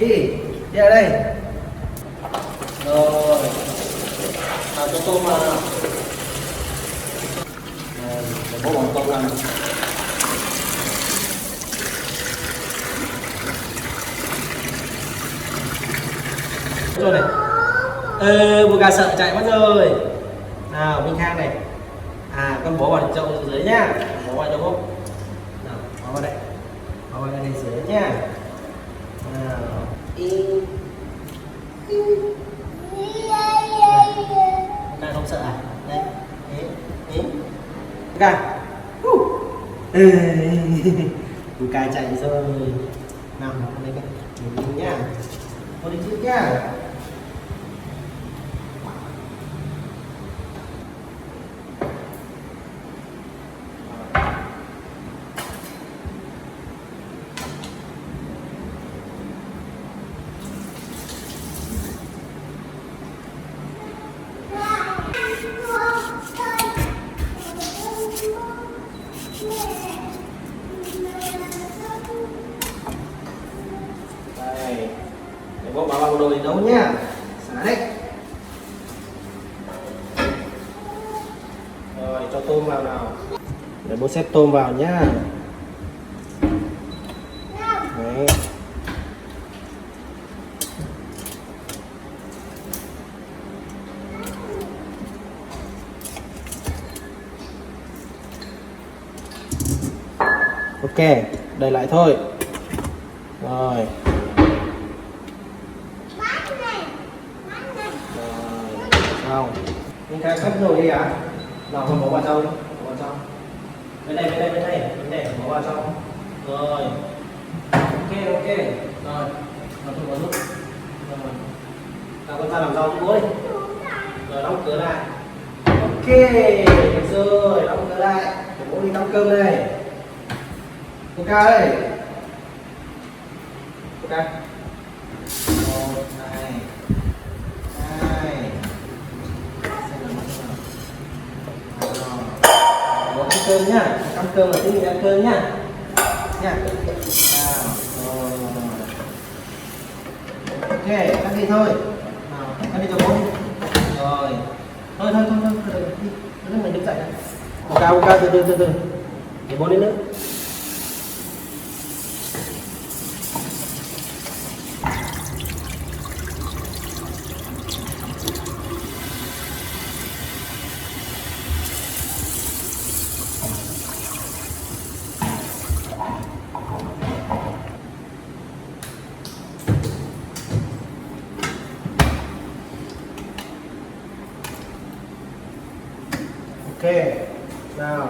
đi ở đây. Rồi nào cho tôm vào nào. Để bố bỏ tôm ra nào. Rồi này. Buga sợ chạy mất rồi. Nào Minh Khang này. Con bố vào chỗ dưới nhá. Bố vào cho bố. Nào, bố vào đây. Bố vào đây dưới nhá. Nào. Buga không sợ à? Đây. Buga. Buga chạy rồi. Nào, đây cái. Mình nhá. Con đi trước nhá. Đây. Để bố bảo vào đồ nấu nhá. Xả đấy. Rồi cho tôm vào nào. Để bố xếp tôm vào nhá. Đấy. Ok, đậy lại thôi. Rồi. Xong. Những cái sắp rồi đi à? Nào con bỏ vào trong. Bỏ vào trong. Bên đây. Bỏ vào trong. Rồi. Ok. Rồi. Nào tôi bỏ giúp. Rồi. Nào con ra làm rau cho bố đi. Rồi đóng cửa lại. Ok. Được rồi. Đóng cửa lại. Để bố đi nấu cơm đây. Ok ơi. Ok. 1, 2, 2. Bố ăn cơm nhá. Ăn cơm là tí mình ăn cơm nhá. Nha. Nào. Ok, ăn đi thôi. Nào, ăn đi cho bố đi. Rồi. Thôi. Đi. Mình đứng dậy này. Ok, từ từ. Để bố đến nữa. Ok, nào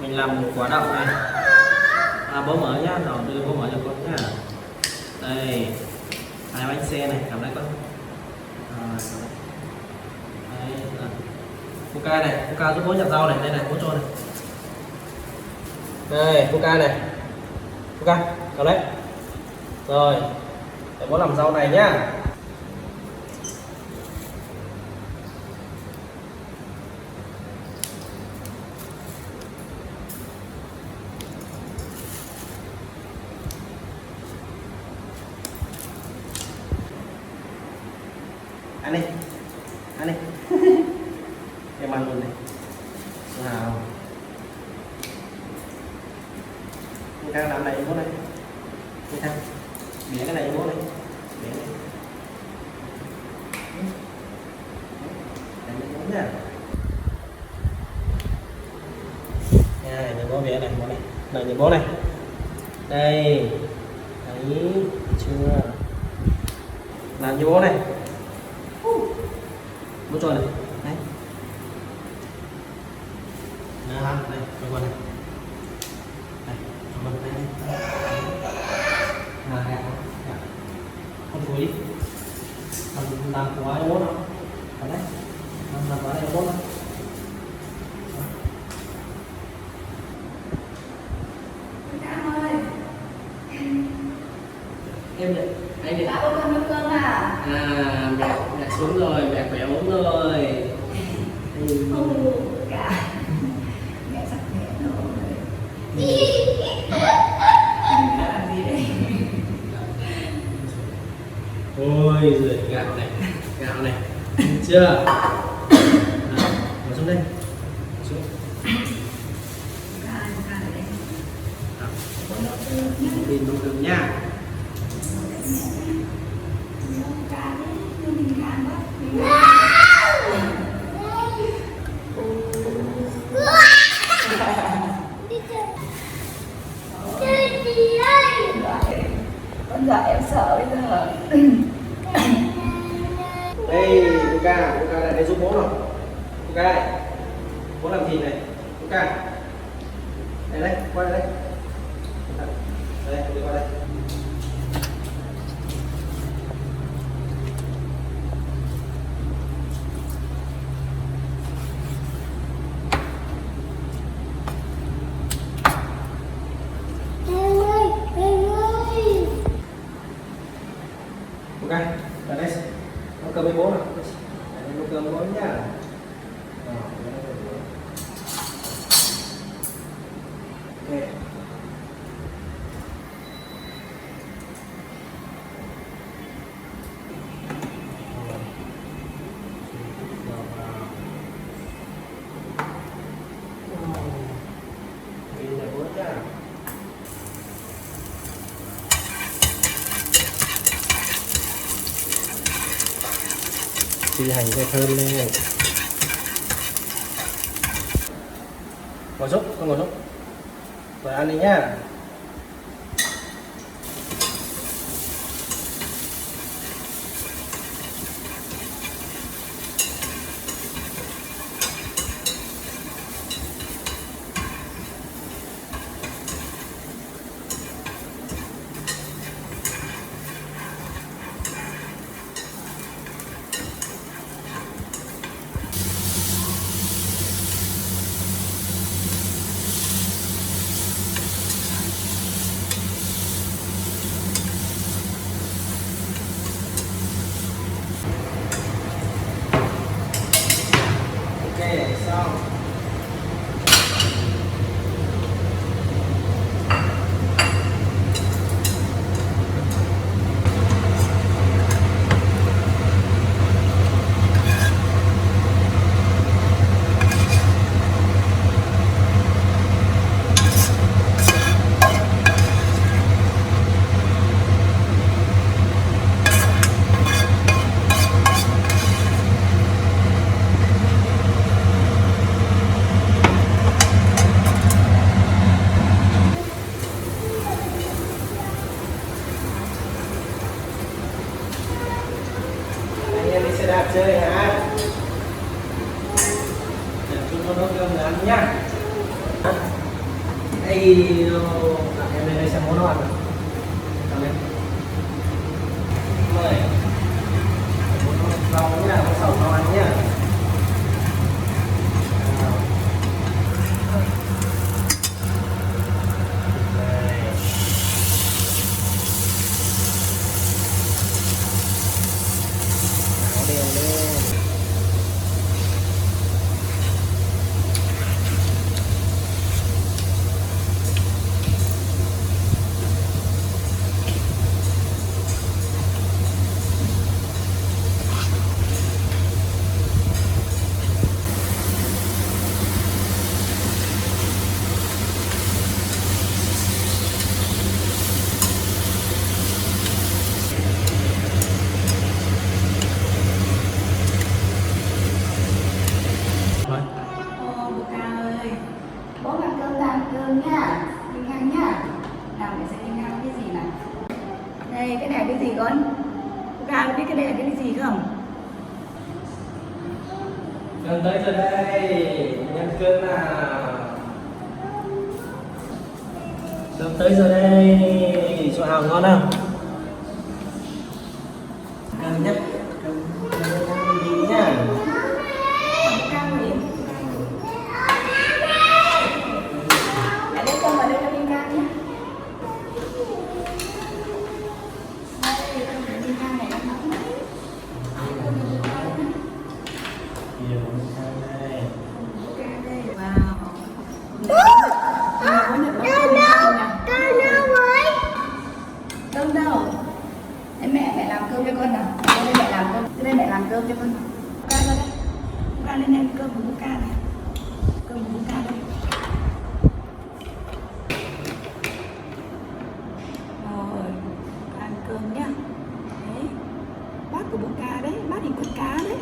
mình làm một quả đậu này. Bố mở nhá, đầu tư bố mở cho con nhá. Đây 2 bánh xe này, cầm lấy con. Đây, Fuka này, Fuka giúp bố nhặt rau này, đây này, bố cho này. Đây, Fuka này, Fuka, cầm lấy. Rồi, để bố làm rau này nhá. Ăn đi. Em ăn luôn này. Nào. Mình đang làm này bố này. Mình đang bẻ cái này bố này. Bẻ này. Để mình bố nha. Này, mình bố bẻ này bố này. Này nhìn bố này. Đây. Thấy chưa? Làm như bố này. Bố cho này. Đấy. Đây, cho con này. Đây, cho con này. Không thúi. Làm quá cho bố nào. Đấy. Làm quá đây cho bố nào. Em được. Anh được. Đã có con nấu cơm à? Mẹ xuống rồi, mẹ khỏe ốm rồi. Cả mẹ sắp khỏe rồi. Đã làm gì đây? Ôi giời, gạo này chưa. Đó, bỏ xuống đây, bỏ xuống. Đó. Đi nấu cơm nha. Con dạy em sợ bây giờ. Đây, Luca lại đây giúp bố rồi. Luca đây, bố làm thịt này. Luca, đây, qua đây. Đây, đi qua đây. Ok, vào đây, nấu cơm với bố nào. Nấu cơm với bố nhá. Ok. Đây là bố nhá. Phi hành cho thơm lên. Ngồi giúp, con ngồi giúp. Rồi ăn đi nhá. Ok, xong. Anh em đi xe đạp chơi hả? Chúng con nấu cơm ăn nhá. Đây, em lên đây xem món nấu ăn nào. Cầm lên. Mời. Món rau nhá, món sầu nấu ăn nhá. Đều lên. Rồi. Ô, Luca ơi, bố làm cơm nha, Minh Khang nha. Nào để xem Minh Khang biết gì nào. Đây, cái này cái gì con? Luca có biết cái này là cái gì không? Cơm tới rồi đây, nhân cơm nào. Cơm tới rồi đây, chỗ nào ngon không? Cơm nhất, cơm đi nhá. Luca ngồi im. Mẹ lấy cơm vào đây cho Minh Khang nhé. Đây, cơm của Minh Khang này nó nóng đấy. Nhiều đây. Luca đây. Wow. Cơm đâu? Em mẹ làm cơm cơm cho con nào. Lên mẹ làm cơm, lên mẹ làm cơm cho con. Ca ra đây. Ca lên ăn cơm của Ca này. Cơm của Ca đây. Rồi, ăn cơm nhá. Đấy. Bát của bố Ca đấy, bát hình con cá đấy.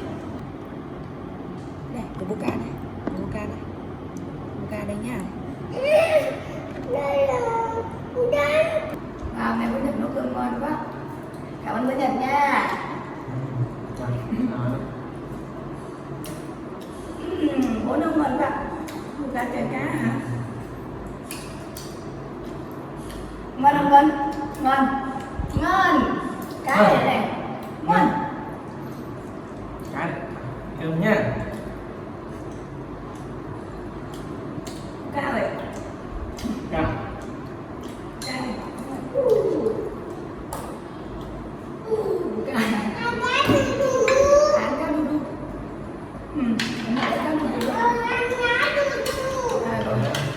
Đây, của bố Ca này. Của bố Ca đây. Bố Ca đây nha. Đây là bố Ca. À, mẹ bố Nhật nấu cơm ngon quá. Cảm ơn bố Nhật nha. Bố nấu ngon quá. Bố Ca chơi cá hả? Ngon không con? Ngon. Ngon. Cá này này. Ngon. Cá này. Cơm nha.